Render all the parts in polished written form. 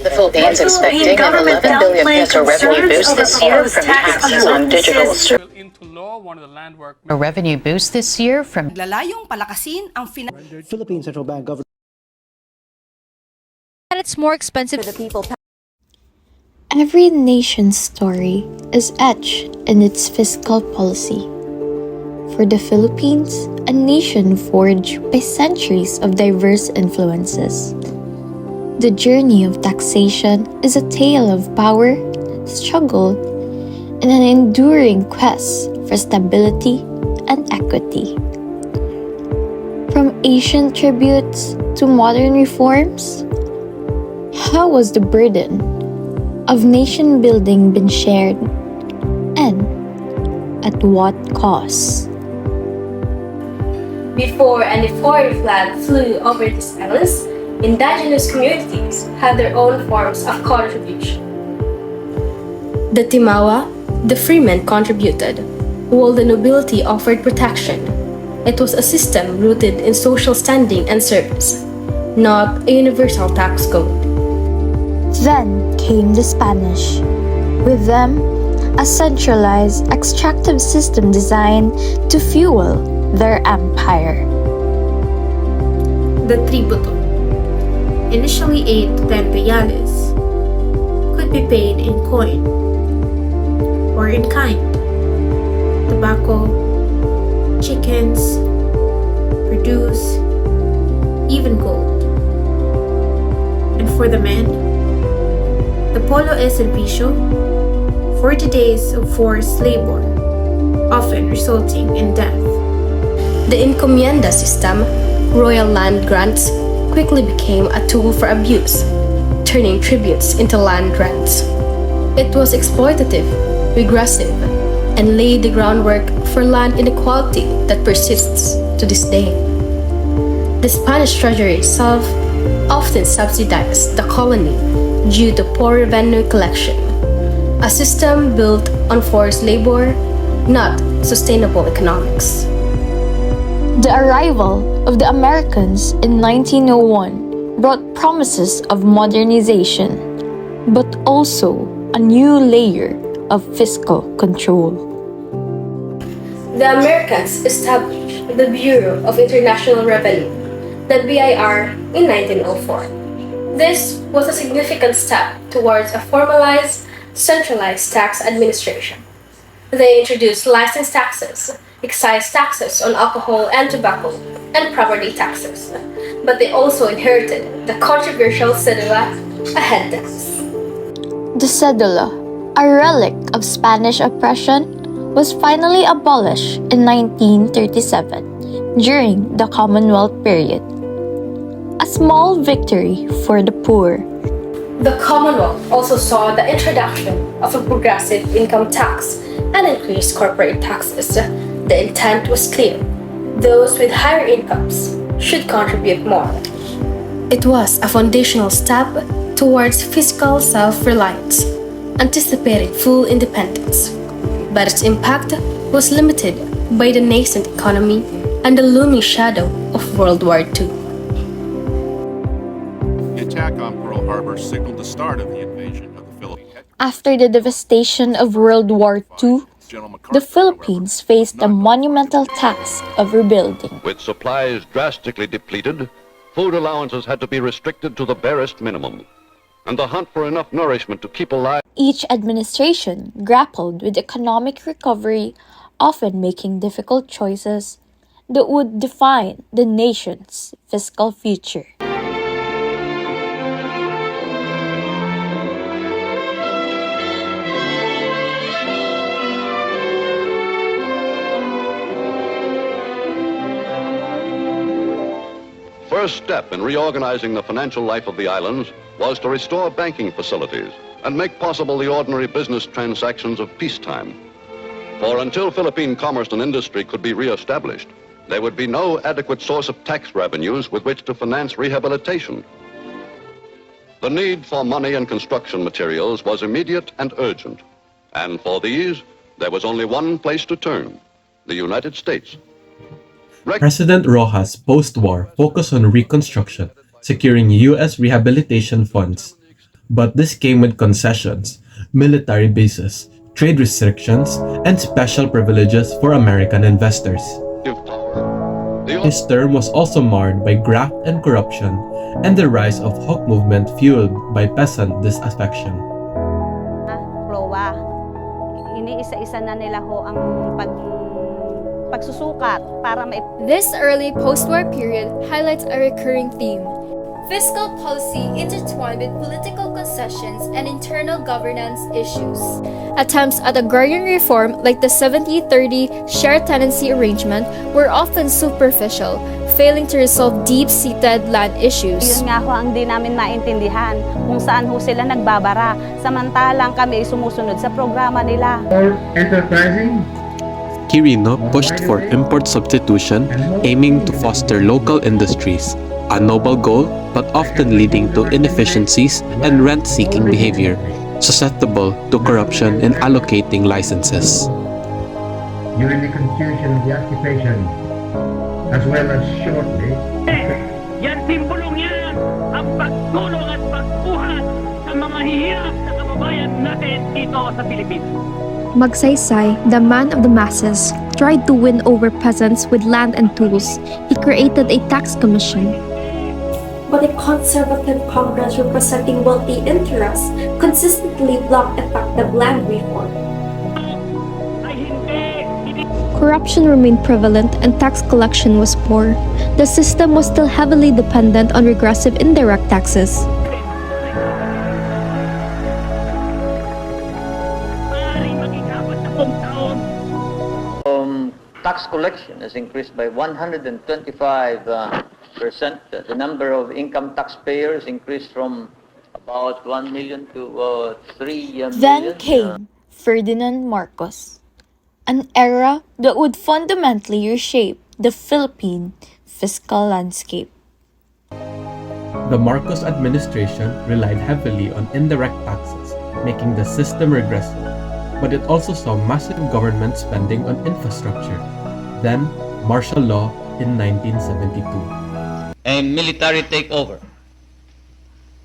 The Philippines expecting an 11 billion peso revenue boost this year from taxes on digital services. A revenue boost this year from Lalayong palakasin ang Philippine Central Bank government. And it's more expensive for the people. Every nation's story is etched in its fiscal policy. For the Philippines, a nation forged by centuries of diverse influences, the journey of taxation is a tale of power, struggle, and an enduring quest for stability and equity. From ancient tributes to modern reforms, how was the burden of nation building been shared, and at what cost? Before any foreign flag flew over these islands, indigenous communities had their own forms of contribution. The Timawa, the freemen contributed, while the nobility offered protection. It was a system rooted in social standing and service, not a universal tax code. Then came the Spanish. With them, a centralized extractive system designed to fuel their empire. The tributo, initially 8 to 10 reales, could be paid in coin or in kind. Tobacco, chickens, produce, even gold. And for the men, the polo es servicio, 40 days of forced labor, often resulting in death. The encomienda system, royal land grants, quickly became a tool for abuse, turning tributes into land rents. It was exploitative, regressive, and laid the groundwork for land inequality that persists to this day. The Spanish treasury itself often subsidized the colony due to poor revenue collection, a system built on forced labor, not sustainable economics. The arrival of the Americans in 1901 brought promises of modernization, but also a new layer of fiscal control. The Americans established the Bureau of International Revenue, the BIR, in 1904. This was a significant step towards a formalized, centralized tax administration. They introduced license taxes, excise taxes on alcohol and tobacco, and property taxes. But they also inherited the controversial cedula, a head tax. The cedula, a relic of Spanish oppression, was finally abolished in 1937 during the Commonwealth period. A small victory for the poor. The Commonwealth also saw the introduction of a progressive income tax and increased corporate taxes. The intent was clear. Those with higher incomes should contribute more. It was a foundational step towards fiscal self-reliance, anticipating full independence. But its impact was limited by the nascent economy and the looming shadow of World War II. The attack on Pearl Harbor signaled the start of the invasion of the Philippines. After the devastation of World War II, the Philippines faced a monumental task of rebuilding. With supplies drastically depleted, food allowances had to be restricted to the barest minimum, and the hunt for enough nourishment to keep alive. Each administration grappled with economic recovery, often making difficult choices that would define the nation's fiscal future. First step in reorganizing the financial life of the islands was to restore banking facilities and make possible the ordinary business transactions of peacetime. For until Philippine commerce and industry could be reestablished, there would be no adequate source of tax revenues with which to finance rehabilitation. The need for money and construction materials was immediate and urgent, and for these, there was only one place to turn: the United States. President Rojas' post-war focus on reconstruction, securing U.S. rehabilitation funds, But this came with concessions, military bases, trade restrictions, and special privileges for American investors. His term was also marred by graft and corruption and the rise of hawk movement fueled by peasant disaffection. Proa, iniisa-isa na nila ho ang pagsusukat para This early post-war period highlights a recurring theme. Fiscal policy intertwined with political concessions and internal governance issues. Attempts at agrarian reform like the 70-30 shared tenancy arrangement were often superficial, failing to resolve deep-seated land issues. Yun nga ho ang di namin maintindihan kung saan ho sila nagbabara samantalang kami ay sumusunod sa programa nila. Quirino pushed for import substitution, aiming to foster local industries, a noble goal but often leading to inefficiencies and rent-seeking behavior, susceptible to corruption in allocating licenses. During the constitution of the occupation, as well as shortly, yan simbolong yan ang pagtulong at pagbuhat sa mga hihirap na kababayan natin dito sa Pilipinas. Magsaysay, the man of the masses, tried to win over peasants with land and tools. He created a tax commission. But a conservative Congress representing wealthy interests consistently blocked effective land reform. Corruption remained prevalent and tax collection was poor. The system was still heavily dependent on regressive indirect taxes. Tax collection has increased by 125%. The number of income taxpayers increased from about 1 million to 3 million. Then came Ferdinand Marcos, an era that would fundamentally reshape the Philippine fiscal landscape. The Marcos administration relied heavily on indirect taxes, making the system regressive, but it also saw massive government spending on infrastructure. Then, martial law in 1972. A military takeover.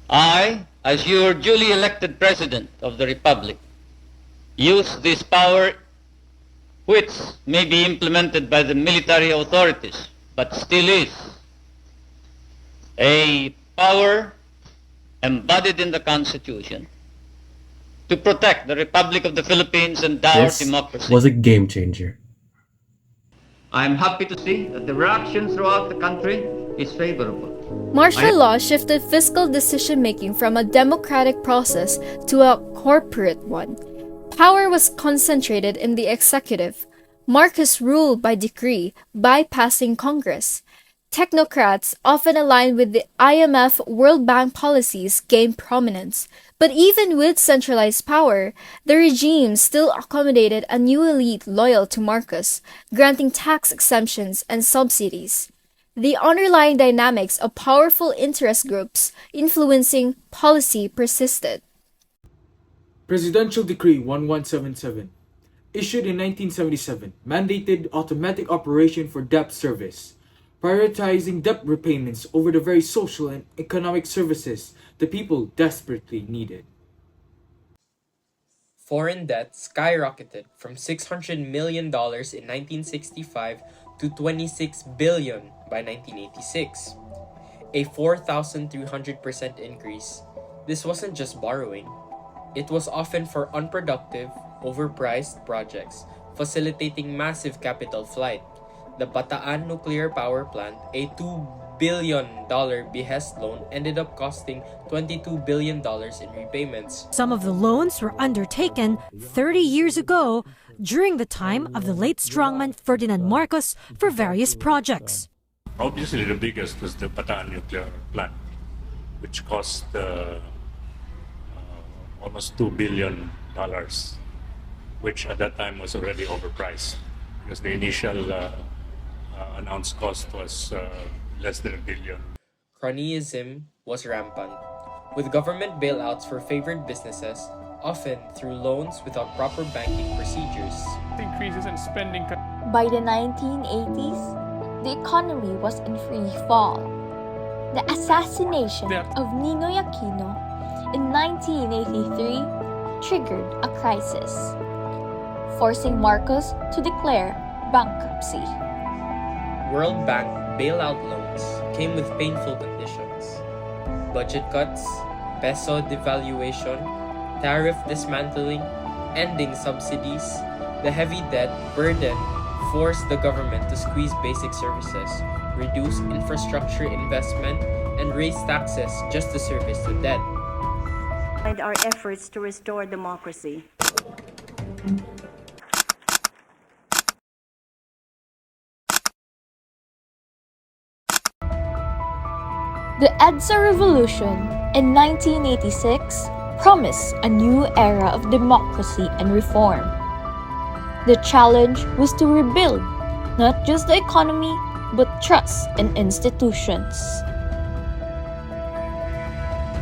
I, as your duly elected President of the Republic, use this power which may be implemented by the military authorities, but still is a power embodied in the Constitution to protect the Republic of the Philippines and our This democracy. was a game changer. I'm happy to see that the reaction throughout the country is favorable. Martial law shifted fiscal decision-making from a democratic process to a corporate one. Power was concentrated in the executive. Marcos ruled by decree, bypassing Congress. Technocrats, often aligned with the IMF World Bank policies, gained prominence. But even with centralized power, the regime still accommodated a new elite loyal to Marcos, granting tax exemptions and subsidies. The underlying dynamics of powerful interest groups influencing policy persisted. Presidential Decree 1177, issued in 1977, mandated automatic operation for debt service, prioritizing debt repayments over the very social and economic services the people desperately needed. Foreign debt skyrocketed from $600 million in 1965 to $26 billion by 1986, a 4,300% increase. This wasn't just borrowing. It was often for unproductive, overpriced projects, facilitating massive capital flight. The Bataan nuclear power plant, a $2 billion behest loan, ended up costing $22 billion in repayments. Some of the loans were undertaken 30 years ago during the time of the late strongman Ferdinand Marcos for various projects. Obviously, the biggest was the Bataan nuclear plant, which cost almost $2 billion, which at that time was already overpriced because the initial announced cost was less than $1 billion. Cronyism was rampant, with government bailouts for favored businesses, often through loans without proper banking procedures. Increases in spending. By the 1980s, the economy was in free fall. The assassination of Ninoy Aquino in 1983 triggered a crisis, forcing Marcos to declare bankruptcy. World Bank bailout loans came with painful conditions. Budget cuts, peso devaluation, tariff dismantling, ending subsidies, the heavy debt burden forced the government to squeeze basic services, reduce infrastructure investment, and raise taxes just to service the debt. Our efforts to restore democracy. The EDSA revolution in 1986 promised a new era of democracy and reform. The challenge was to rebuild not just the economy, but trust in institutions.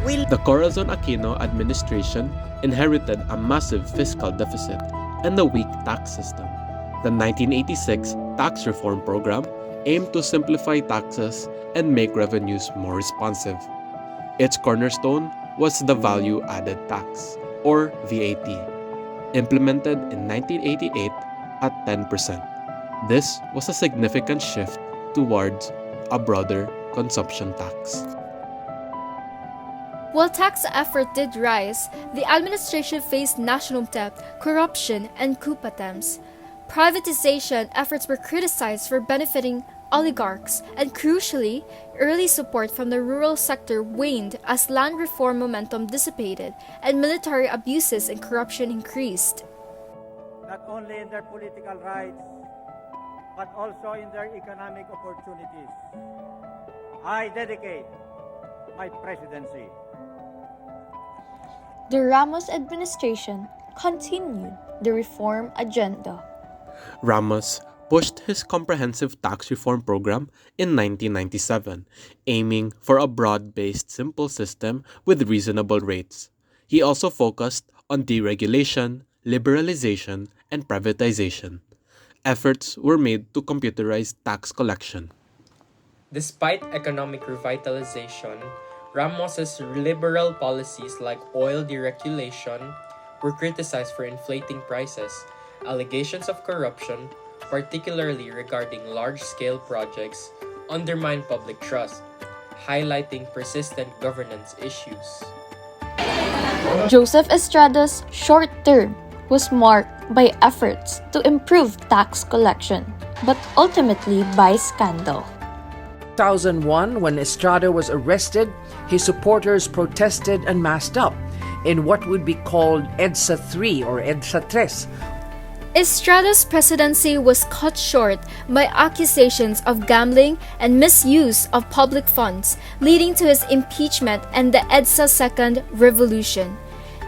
The Corazon Aquino administration inherited a massive fiscal deficit and a weak tax system. The 1986 tax reform program aimed to simplify taxes and make revenues more responsive. Its cornerstone was the Value Added Tax, or VAT, implemented in 1988 at 10%. This was a significant shift towards a broader consumption tax. While tax effort did rise, the administration faced national debt, corruption, and coup attempts. Privatization efforts were criticized for benefiting oligarchs, and crucially, early support from the rural sector waned as land reform momentum dissipated and military abuses and corruption increased. Not only in their political rights, but also in their economic opportunities. I dedicate my presidency. The Ramos administration continued the reform agenda. Ramos pushed his comprehensive tax reform program in 1997, aiming for a broad-based simple system with reasonable rates. He also focused on deregulation, liberalization, and privatization. Efforts were made to computerize tax collection. Despite economic revitalization, Ramos's liberal policies like oil deregulation were criticized for inflating prices, allegations of corruption, particularly regarding large-scale projects, undermined public trust, highlighting persistent governance issues. Joseph Estrada's short term was marked by efforts to improve tax collection, but ultimately by scandal. 2001, when Estrada was arrested, his supporters protested and masked up in what would be called EDSA 3 or EDSA 3. Estrada's presidency was cut short by accusations of gambling and misuse of public funds, leading to his impeachment and the EDSA Second Revolution.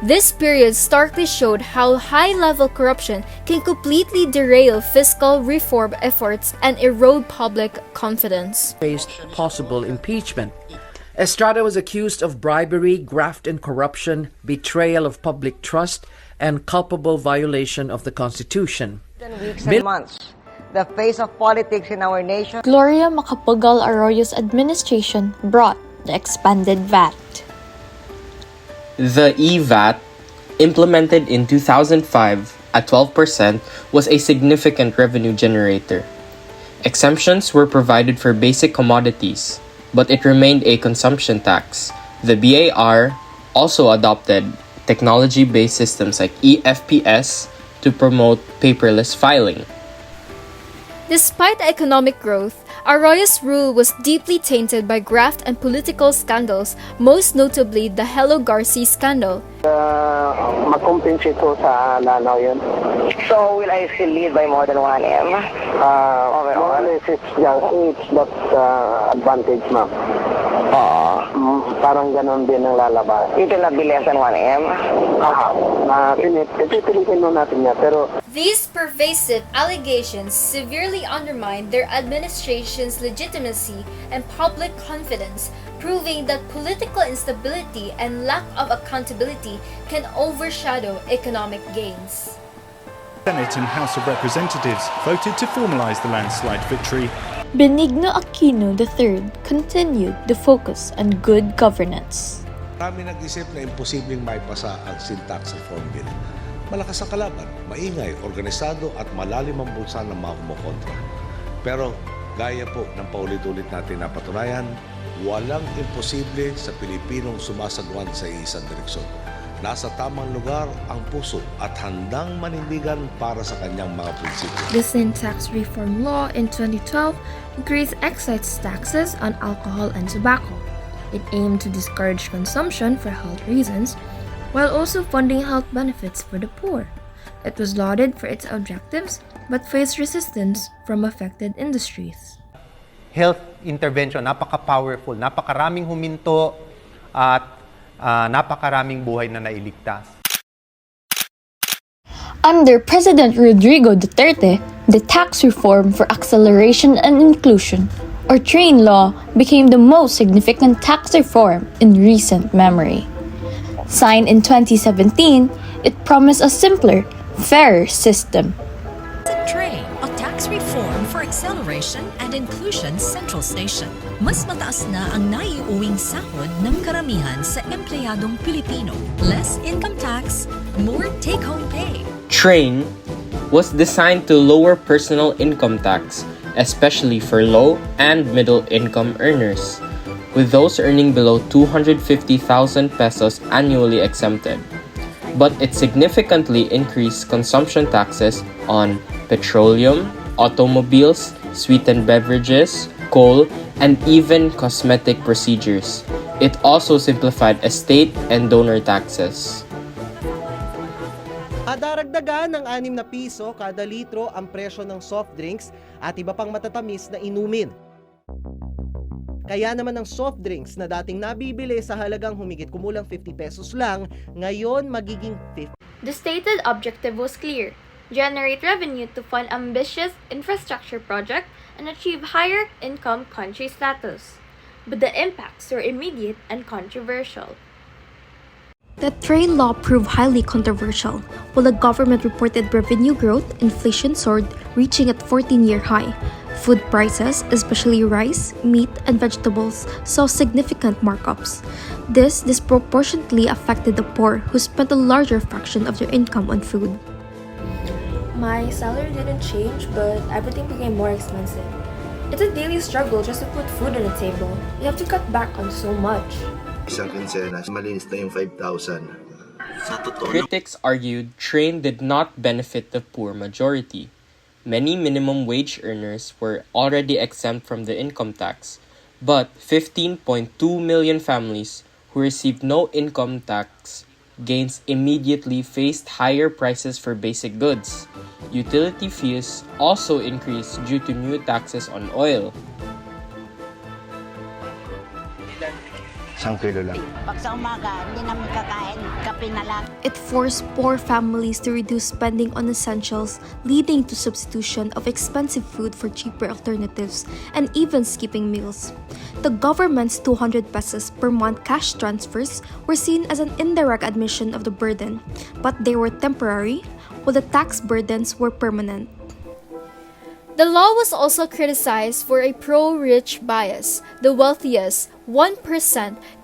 This period starkly showed how high-level corruption can completely derail fiscal reform efforts and erode public confidence. Faced possible impeachment. Estrada was accused of bribery, graft and corruption, betrayal of public trust, and culpable violation of the Constitution. Weeks and months, the face of politics in our nation. Gloria Macapagal Arroyo's administration brought the expanded VAT. The e-VAT, implemented in 2005 at 12%, was a significant revenue generator. Exemptions were provided for basic commodities, but it remained a consumption tax. The BAR also adopted technology-based systems like EFPS to promote paperless filing. Despite the economic growth, Arroyo's rule was deeply tainted by graft and political scandals, most notably the Hello Garci scandal. Mag-compensate ko sa lanaw yun. So, will I still lead by more than 1M? Overall? It's not advantage, ma'am. Parang ganon din ang lalabas. It will not be less than 1M? Pipilitin mo natin niya, pero... These pervasive allegations severely undermined their administration's legitimacy and public confidence, proving that political instability and lack of accountability can overshadow economic gains. Senate and House of Representatives voted to formalize the landslide victory. Benigno Aquino III continued the focus on good governance. Marami nag-isip na imposibleng maipasa ang Sin Tax Reform Bill. Malakas ang kalaban, maingay, organisado at malalim ang bulsa ng mga kumukontra. Pero gaya po ng paulit-ulit natin napatunayan, walang imposible sa Pilipinong sumasagwan sa isang direksyon. Nasa tamang lugar ang puso at handang manindigan para sa kanyang mga prinsipyo. The Sin Tax Reform Law in 2012 increased excise taxes on alcohol and tobacco. It aimed to discourage consumption for health reasons, while also funding health benefits for the poor. It was lauded for its objectives, but faced resistance from affected industries. Health intervention, napaka-powerful, napakaraming huminto at napakaraming buhay na nailigtas. Under President Rodrigo Duterte, the Tax Reform for Acceleration and Inclusion, or TRAIN law, became the most significant tax reform in recent memory. Signed in 2017, it promised a simpler, fairer system. TRAIN, o Tax Reform for Acceleration and Inclusion Central Station. Mas mataas na ang naiuwing sahod ng karamihan sa empleyadong Pilipino. Less income tax, more take-home pay. TRAIN was designed to lower personal income tax, especially for low and middle income earners, with those earning below 250,000 pesos annually exempted. But it significantly increased consumption taxes on petroleum, automobiles, sweetened beverages, coal, and even cosmetic procedures. It also simplified estate and donor taxes. Daragdagan ng 6 na piso kada litro ang presyo ng soft drinks at iba pang matatamis na inumin. Kaya naman ang soft drinks na dating nabibili sa halagang humigit kumulang 50 pesos lang, ngayon magiging 50. The stated objective was clear: generate revenue to fund ambitious infrastructure projects and achieve higher income country status. But the impacts were immediate and controversial. The TRAIN law proved highly controversial. While the government reported revenue growth, inflation soared, reaching at 14-year high. Food prices, especially rice, meat, and vegetables, saw significant markups. This disproportionately affected the poor, who spent a larger fraction of their income on food. My salary didn't change, but everything became more expensive. It's a daily struggle just to put food on the table. You have to cut back on so much. Isang kinsenas, malinis na yung 5,000. Critics argued TRAIN did not benefit the poor majority. Many minimum wage earners were already exempt from the income tax, but 15.2 million families who received no income tax gains immediately faced higher prices for basic goods. Utility fees also increased due to new taxes on oil. Kilo lang. Pag sa umaga, hindi namin kakain, kape na lang. It forced poor families to reduce spending on essentials, leading to substitution of expensive food for cheaper alternatives, and even skipping meals. The government's 200 pesos per month cash transfers were seen as an indirect admission of the burden, but they were temporary, while the tax burdens were permanent. The law was also criticized for a pro-rich bias. The wealthiest 1%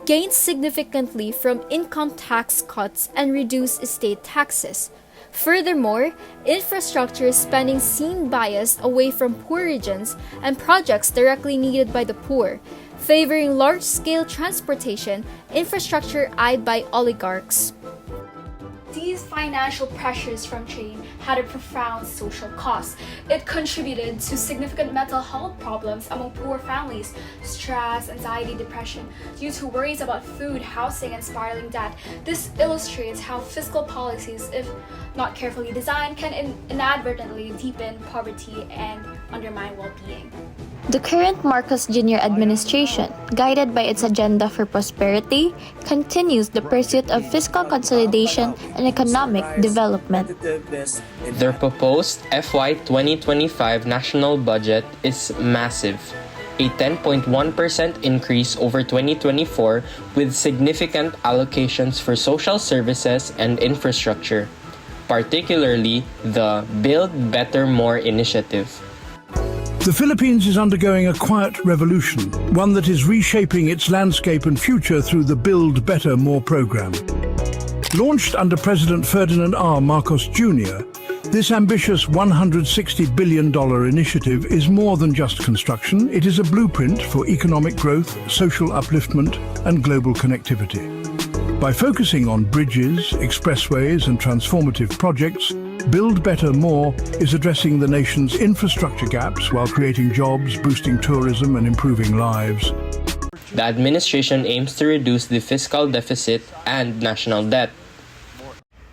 gained significantly from income tax cuts and reduced estate taxes. Furthermore, infrastructure spending seemed biased away from poor regions and projects directly needed by the poor, favoring large-scale transportation infrastructure eyed by oligarchs. These financial pressures from TRAIN had a profound social cost. It contributed to significant mental health problems among poor families, stress, anxiety, depression, due to worries about food, housing, and spiraling debt. This illustrates how fiscal policies, if not carefully designed, can inadvertently deepen poverty and undermine well-being. The current Marcos Jr. administration, guided by its agenda for prosperity, continues the pursuit of fiscal consolidation and economic development. Their proposed FY 2025 national budget is massive, a 10.1% increase over 2024 with significant allocations for social services and infrastructure, particularly the Build Better More initiative. The Philippines is undergoing a quiet revolution, one that is reshaping its landscape and future through the Build Better More program. Launched under President Ferdinand R. Marcos Jr., this ambitious $160 billion initiative is more than just construction. It is a blueprint for economic growth, social upliftment, and global connectivity. By focusing on bridges, expressways, and transformative projects, Build Better More is addressing the nation's infrastructure gaps while creating jobs, boosting tourism, and improving lives. The administration aims to reduce the fiscal deficit and national debt.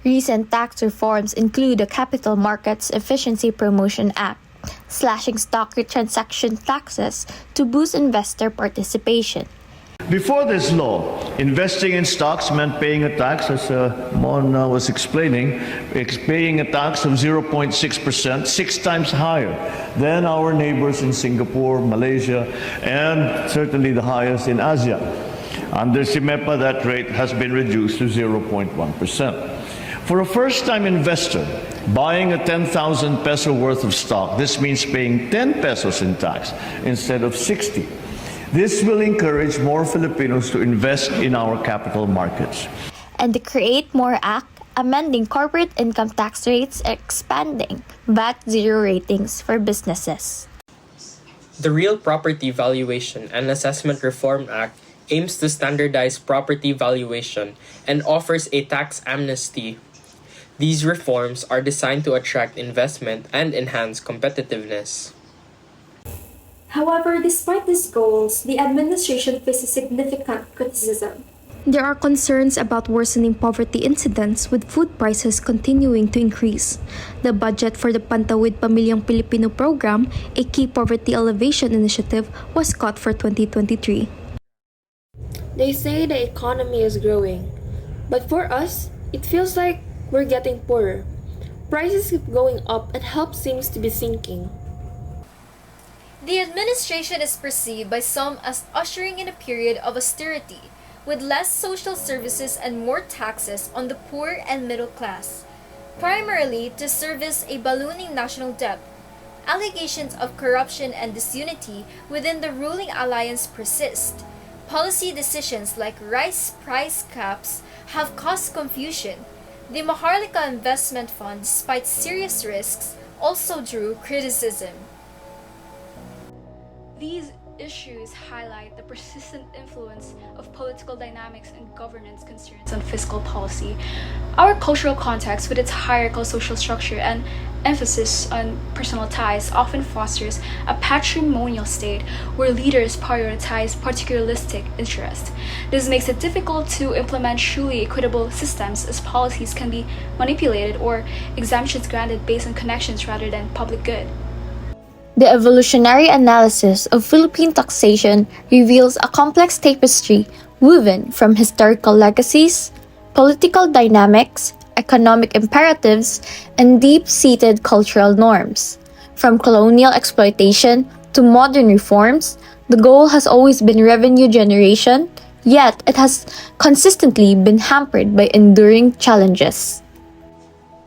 Recent tax reforms include the Capital Markets Efficiency Promotion Act, slashing stock transaction taxes to boost investor participation. Before this law, investing in stocks meant paying a tax, as Mon was explaining, paying a tax of 0.6%, 6 times higher than our neighbors in Singapore, Malaysia, and certainly the highest in Asia. Under CIMEPA, that rate has been reduced to 0.1%. For a first-time investor buying a 10,000 peso worth of stock, this means paying 10 pesos in tax instead of 60. This will encourage more Filipinos to invest in our capital markets. And the Create More Act, amending corporate income tax rates, expanding VAT zero ratings for businesses. The Real Property Valuation and Assessment Reform Act aims to standardize property valuation and offers a tax amnesty. These reforms are designed to attract investment and enhance competitiveness. However, despite these goals, the administration faces significant criticism. There are concerns about worsening poverty incidents with food prices continuing to increase. The budget for the Pantawid Pamilyang Pilipino program, a key poverty elevation initiative, was cut for 2023. They say the economy is growing, but for us, it feels like we're getting poorer. Prices keep going up and help seems to be sinking. The administration is perceived by some as ushering in a period of austerity, with less social services and more taxes on the poor and middle class, primarily to service a ballooning national debt. Allegations of corruption and disunity within the ruling alliance persist. Policy decisions like rice price caps have caused confusion. The Maharlika Investment Fund, despite serious risks, also drew criticism. These issues highlight the persistent influence of political dynamics and governance concerns on fiscal policy. Our cultural context, with its hierarchical social structure and emphasis on personal ties, often fosters a patrimonial state where leaders prioritize particularistic interest. This makes it difficult to implement truly equitable systems, as policies can be manipulated or exemptions granted based on connections rather than public good. The evolutionary analysis of Philippine taxation reveals a complex tapestry woven from historical legacies, political dynamics, economic imperatives, and deep-seated cultural norms. From colonial exploitation to modern reforms, the goal has always been revenue generation, yet it has consistently been hampered by enduring challenges.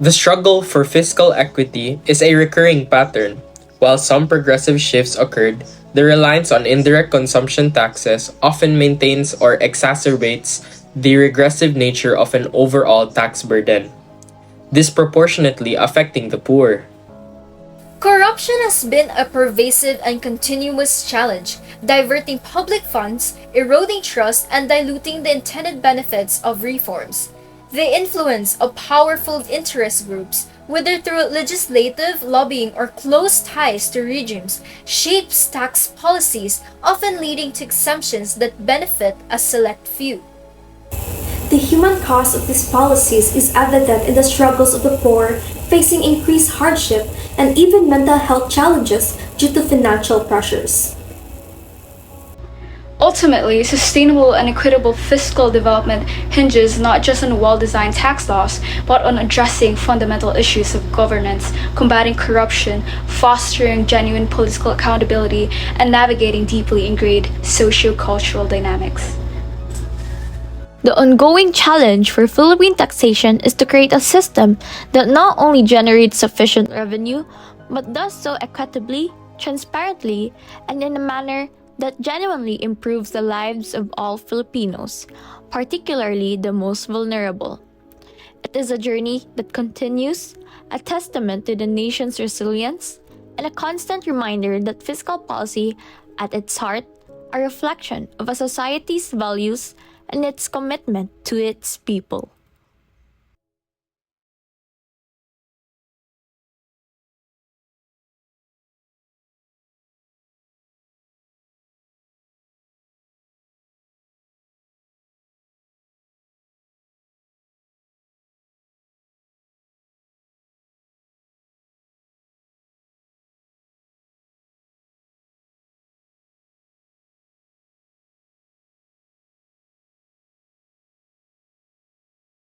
The struggle for fiscal equity is a recurring pattern. While some progressive shifts occurred, the reliance on indirect consumption taxes often maintains or exacerbates the regressive nature of an overall tax burden, disproportionately affecting the poor. Corruption has been a pervasive and continuous challenge, diverting public funds, eroding trust, and diluting the intended benefits of reforms. The influence of powerful interest groups, whether through legislative lobbying or close ties to regimes, shapes tax policies, often leading to exemptions that benefit a select few. The human cost of these policies is evident in the struggles of the poor, facing increased hardship and even mental health challenges due to financial pressures. Ultimately, sustainable and equitable fiscal development hinges not just on well-designed tax laws, but on addressing fundamental issues of governance, combating corruption, fostering genuine political accountability, and navigating deeply ingrained socio-cultural dynamics. The ongoing challenge for Philippine taxation is to create a system that not only generates sufficient revenue, but does so equitably, transparently, and in a manner that genuinely improves the lives of all Filipinos, particularly the most vulnerable. It is a journey that continues, a testament to the nation's resilience, and a constant reminder that fiscal policy, at its heart, a reflection of a society's values and its commitment to its people.